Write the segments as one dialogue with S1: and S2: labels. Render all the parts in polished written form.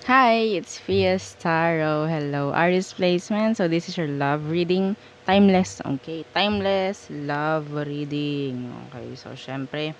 S1: Hi, it's Fias Taro. Hello, artist placement. So this is your love reading. Timeless, okay? Timeless love reading. Okay, so syempre,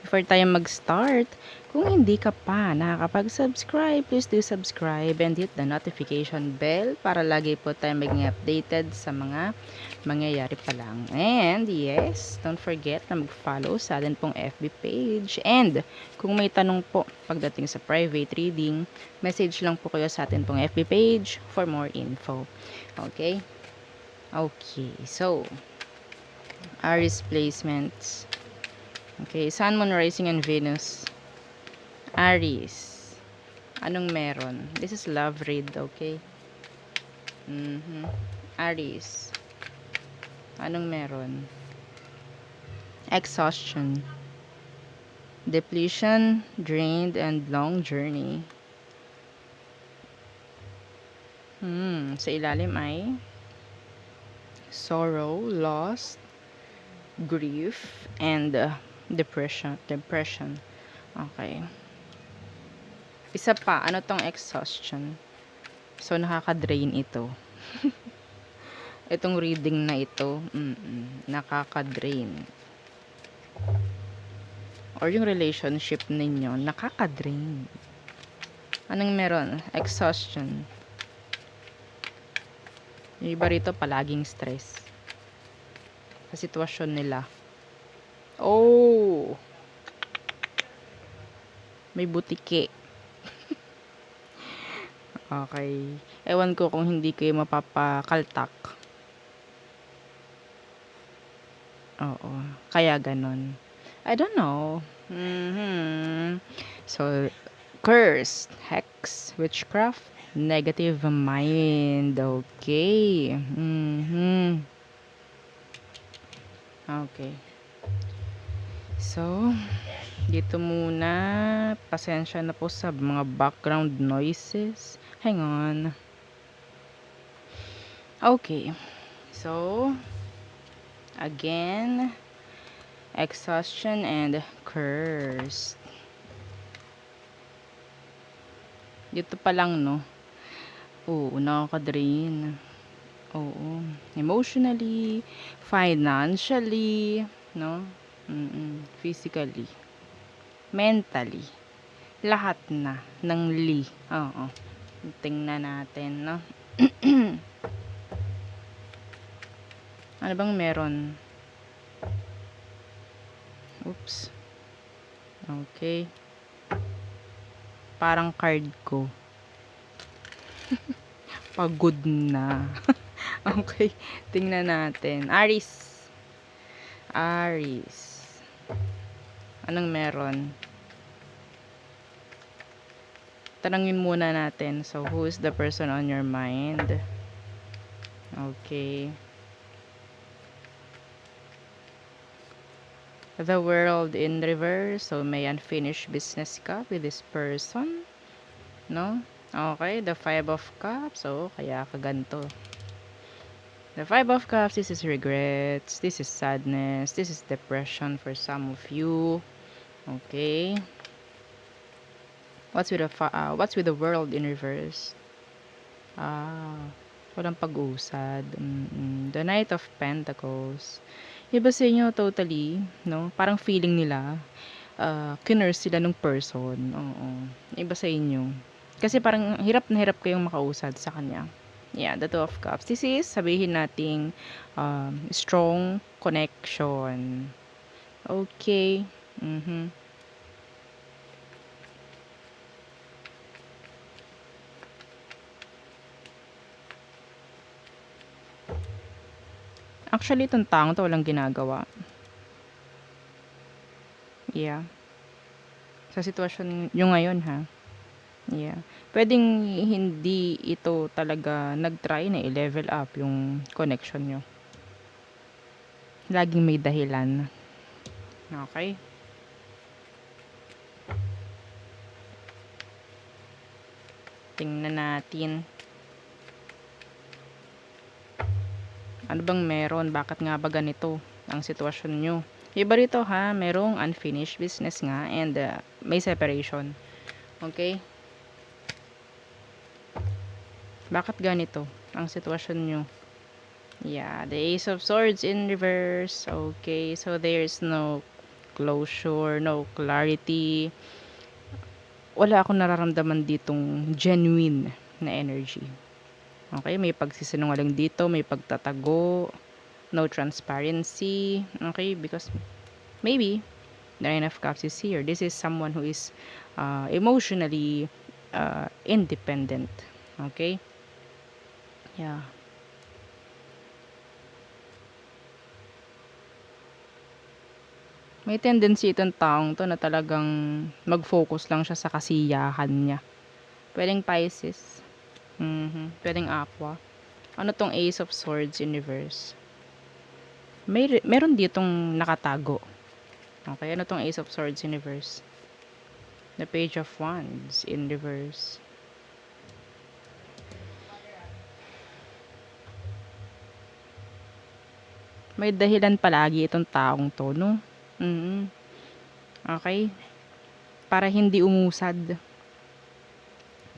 S1: before tayo mag-start, kung hindi ka pa nakakapag-subscribe, please do subscribe and hit the notification bell para lagi po tayo maging updated sa mga mangyayari pa lang. And yes, don't forget na mag-follow sa atin pong FB page. And kung may tanong po pagdating sa private reading, message lang po kayo sa atin pong FB page for more info. Okay? Okay, so, Aries placements. Okay, Sun, Moon, Rising, and Venus. Aries. Anong meron? This is love read, okay? Aries. Anong meron? Exhaustion. Depletion, drained, and long journey. Sa ilalim ay sorrow, loss, grief, and depression. Okay. Isa pa, ano tong exhaustion? So, nakaka-drain ito. Itong reading na ito, nakaka-drain. Or yung relationship ninyo, nakaka-drain. Anong meron? Exhaustion. Yung iba rito, palaging stress. Sa sitwasyon nila. Oh! May butike. Okay. Ewan ko kung hindi kayo mapapakaltak. Oo. Kaya ganon. I don't know. So, curse, hex, witchcraft, negative mind. Okay. Okay. So, dito muna. Pasensya na po sa mga background noises. Hang on. Okay. So, again, exhaustion and curse. Dito pa lang, no? Oo, nakaka-drain. Oo. Emotionally, financially, no? Physically, mentally, lahat na ng Oo. Tingnan natin, no? Ano bang meron? Oops. Okay. Parang card ko. Pagod na. Okay. Tingnan natin. Aries. Anong meron? Tanungin muna natin. So, who is the person on your mind? Okay. The world in reverse. So, may unfinished business ka with this person. No? Okay. The 5 of cups. So, kaya ka ganito. The 5 of cups, this is regrets. This is sadness. This is depression for some of you. Okay. What's with the world in reverse? Walang pag-usad. The Knight of Pentacles. Iba sa inyo totally, no? Parang feeling nila, kinurse sila nung person. Oo. Iba sa inyo. Kasi parang hirap na hirap kayong makausad sa kanya. Yeah, the Two of Cups. This is, sabihin nating, strong connection. Okay. Actually, itong taong to walang ginagawa. Yeah. Sa sitwasyon nyo ngayon, ha? Yeah. Pwedeng hindi ito talaga nag-try na i-level up yung connection nyo. Laging may dahilan. Okay? Tingnan natin. Ano bang meron? Bakit nga ba ganito ang sitwasyon nyo? Iba rito, ha? Merong unfinished business nga and may separation. Okay? Bakit ganito ang sitwasyon nyo? Yeah, the Ace of Swords in reverse. Okay, so there's no closure, no clarity. Wala akong nararamdaman ditong genuine na energy. Okay, may pagsisinungaling dito, may pagtatago, no transparency. Okay, because maybe the Nine of Cups is here. This is someone who is emotionally independent. Okay? Yeah. May tendency itong taong to na talagang mag-focus lang siya sa kasiyahan niya. Pwedeng Pisces. Pwedeng Aqua. Ano tong Ace of Swords in reverse? Meron ditong nakatago. Okay, ano tong Ace of Swords in reverse? The Page of Wands in reverse. May dahilan palagi itong taong to, no? Okay? Para hindi umusad.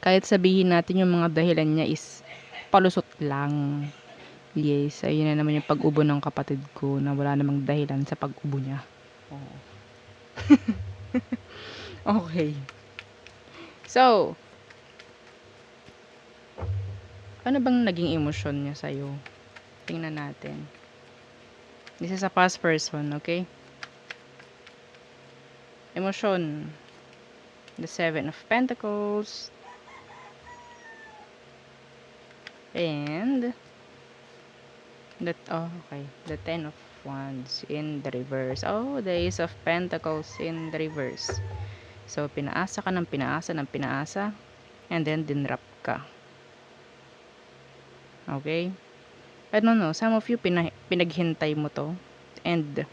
S1: Kahit sabihin natin yung mga dahilan niya is palusot lang. Yes, ayun na naman yung pag-ubo ng kapatid ko na wala namang dahilan sa pag-ubo niya. Oh. Okay. So, ano bang naging emosyon niya sa'yo? Tingnan natin. This is a past person, okay? Emosyon. The Seven of Pentacles. And okay. The Ten of Wands in the reverse. Oh, the Ace of Pentacles in the reverse. So, pinaasa ka ng pinaasa. And then, dinrap ka. Okay? I don't know. Some of you, pinaghintay mo to. And,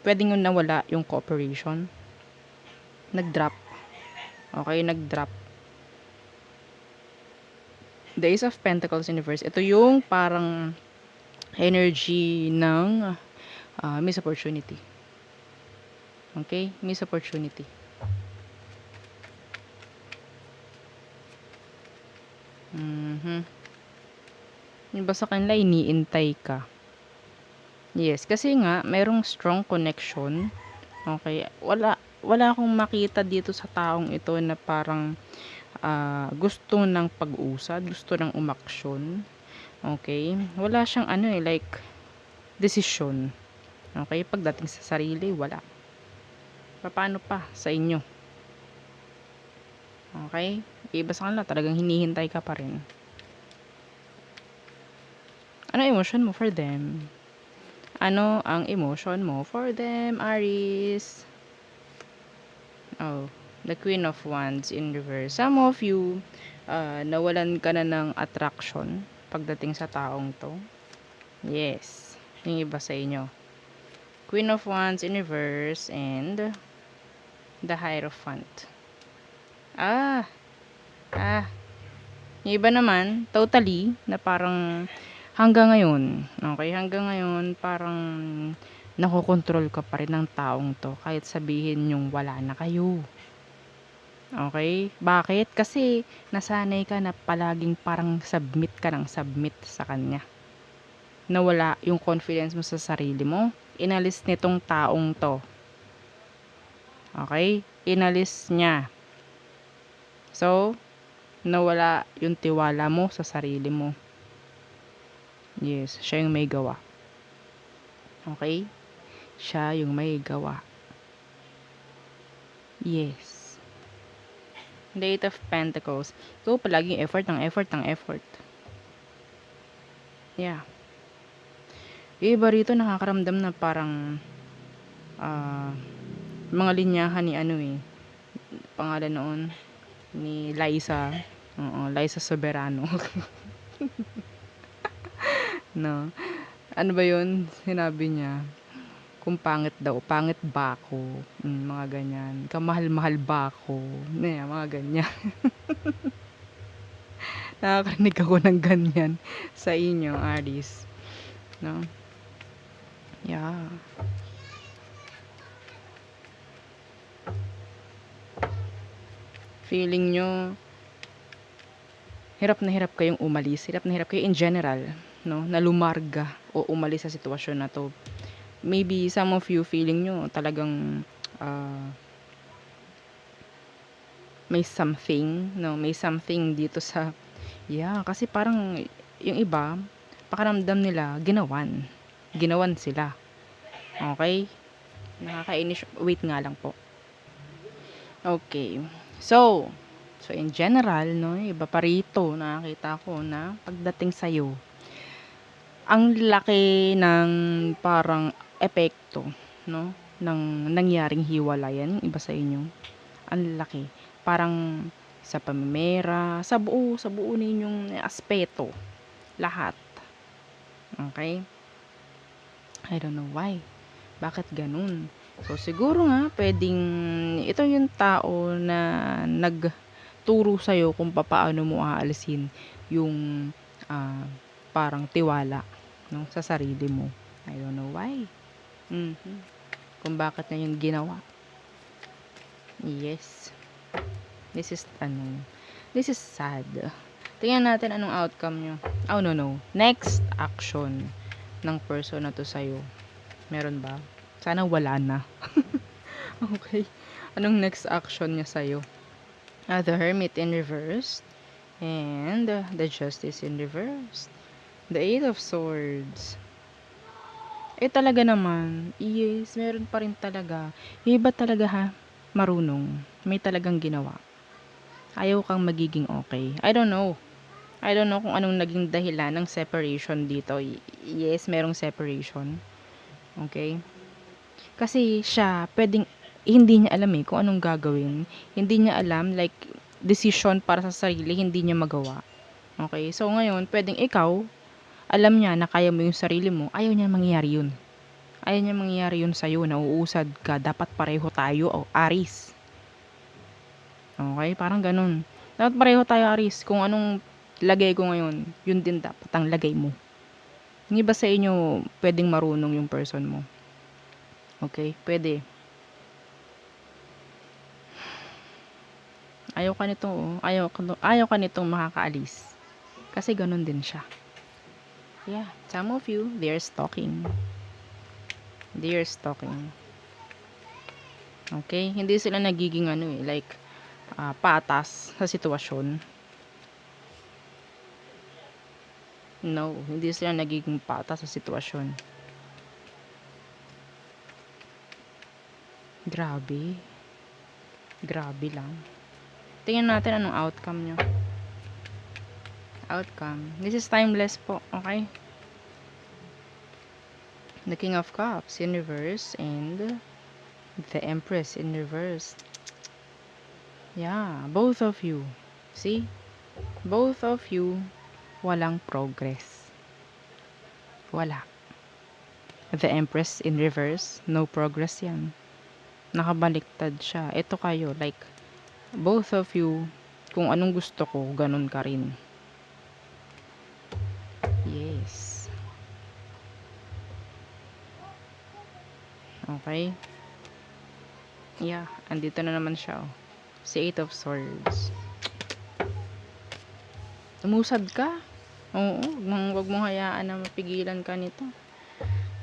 S1: pwedeng yung nawala yung cooperation. Nag-drop. Okay? Nag-drop. The Ace of Pentacles in reverse. Ito yung parang energy ng missed opportunity. Okay? Missed opportunity. Yung ba sa kanila, iniintay ka. Yes, kasi nga, merong strong connection. Okay? Wala akong makita dito sa taong ito na parang gusto ng pag-usad, gusto ng umaksyon. Okay? Wala siyang like, desisyon. Okay? Pagdating sa sarili, wala. Paano pa sa inyo? Okay? Iba sa kanila, talagang hinihintay ka pa rin. Ano emotion mo for them? Ano ang emotion mo for them, Aries? Oh, the Queen of Wands in reverse. Some of you, nawalan ka na ng attraction pagdating sa taong to. Yes, yung iba sa inyo. Queen of Wands in reverse and the Hierophant. Yung iba naman, totally, na parang hanggang ngayon, parang nakokontrol ka pa rin ng taong to, kahit sabihin yung wala na kayo. Okay? Bakit? Kasi, nasanay ka na palaging parang submit ka ng submit sa kanya. Nawala yung confidence mo sa sarili mo. Inalis nitong taong to. Okay? Inalis niya. So, nawala yung tiwala mo sa sarili mo. Yes, siya yung may gawa. Okay? Siya yung may gawa. Yes. The Eight of Pentacles. So, palaging effort. Yeah. Yung iba rito nakakaramdam na parang mga linyahan ni pangalan noon ni Liza. Liza Soberano. No. Ano ba yun? Sinabi niya, kung pangit daw, pangit ba ako? Mga ganyan. Kamahal-mahal ba ako? Mga ganyan. Nakakarinig ako ng ganyan sa inyo, Aries. No? Yeah. Feeling nyo, hirap na hirap kayong umalis, hirap na hirap kayo in general, no, na lumarga o umalis sa sitwasyon na 'to. Maybe some of you feeling nyo talagang, ah, may something, no, may something dito sa kasi parang yung iba, pakiramdam nila ginawan sila, okay. Nakakainis, wait nga lang po. Okay. So in general, no, iba pa rito nakakita ko na pagdating sa'yo, ang laki ng parang epekto, no, ng nangyaring hiwalayan yung iba sa inyo. Ang laki. Parang sa pamimera, sa buo ninyong aspeto, lahat. Okay? I don't know why. Bakit ganun? So, siguro nga, pwedeng ito yung tao na nagturo sa'yo kung paano mo aalisin yung ah, parang tiwala, no, sa sarili mo. I don't know why. Mhm. Kung bakit na yung ginawa. Yes. This is this is sad. Tingnan natin anong outcome nyo. Oh, no. Next action ng person na to sa'yo. Meron ba? Sana wala na. Okay. Anong next action niya sa'yo? The Hermit in reverse. And the Justice in reverse. The Eight of Swords. Talaga naman. Yes, meron pa rin talaga. Yung iba talaga marunong. May talagang ginawa. Ayaw kang magiging okay. I don't know kung anong naging dahilan ng separation dito. Yes, merong separation. Okay? Kasi siya, hindi niya alam kung anong gagawin. Hindi niya alam, like, decision para sa sarili, hindi niya magawa. Okay? So, ngayon, pwedeng ikaw, alam niya na kaya mo yung sarili mo, ayaw niya mangyayari yun. Ayaw niya mangyayari yun sa'yo, na uusad ka, dapat pareho tayo, o Aris. Okay? Parang ganun. Dapat pareho tayo, Aris. Kung anong lagay ko ngayon, yun din dapat ang lagay mo. Hindi ba sa inyo pwedeng marunong yung person mo? Okay? Pwede. Ayaw ka nitong makakaalis. Kasi ganun din siya. Yeah, some of you, they're stalking. Okay? Hindi sila nagiging like, patas sa sitwasyon. No, hindi sila nagiging patas sa sitwasyon. Grabe lang. Tingnan natin anong outcome nyo. This is timeless po, okay? The King of Cups in reverse and the Empress in reverse. Yeah, both of you. See? Both of you, walang progress. Wala. The Empress in reverse, no progress yan. Nakabaliktad siya. Ito kayo, like, both of you, kung anong gusto ko, ganun ka rin. Yes. Okay? Yeah, andito na naman siya. Si Eight of Swords. Tumusad ka. Oo, wag mong hayaan na mapigilan ka nito.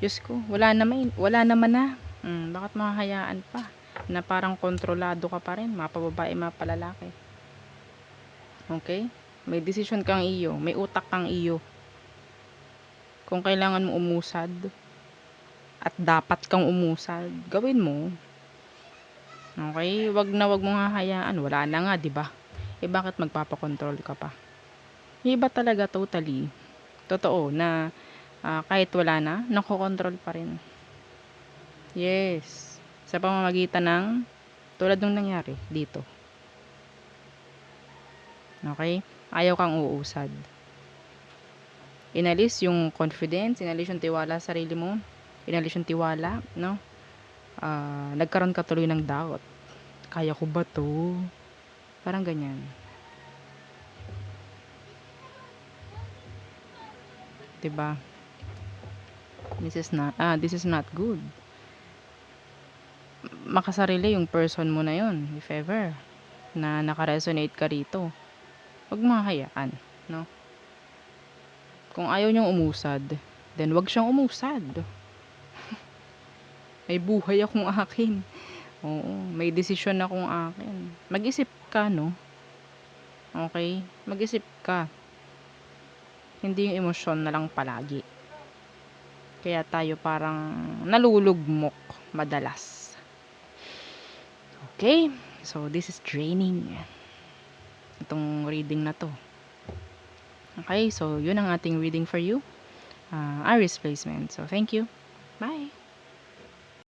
S1: Diyos ko, wala naman na. Bakit mahahayaan pa? Na parang kontrolado ka pa rin. Mapababae, mapalalaki. Okay? May decision kang iyo. May utak kang iyo. Kung kailangan mo umusad at dapat kang umusad, gawin mo. Okay? Wag mong hahayaan. Wala na nga, 'di ba? Bakit magpapakontrol ka pa? Iba talaga totally. Totoo na kahit wala na, nakokontrol pa rin. Yes. Sa pamamagitan ng tulad ng nangyari dito. Okay? Ayaw kang uusad. Inalis yung confidence, inalis yung tiwala sa sarili mo, inalis yung tiwala, no? Nagkaroon ka tuloy ng doubt. Kaya ko ba to? Parang ganyan. Diba? This is not good. Makasarili yung person mo na yun, if ever, na nakaresonate ka rito. Huwag mo hahayaan, no? Kung ayaw niyang umusad, then wag siyang umusad. May buhay akong akin. Oo, may desisyon akong akin. Mag-isip ka, no? Okay? Mag-isip ka. Hindi yung emosyon na lang palagi. Kaya tayo parang nalulugmok madalas. Okay? So, this is draining. Itong reading na to. Okay? So, yun ang ating reading for you. Aries placement. So, thank you. Bye!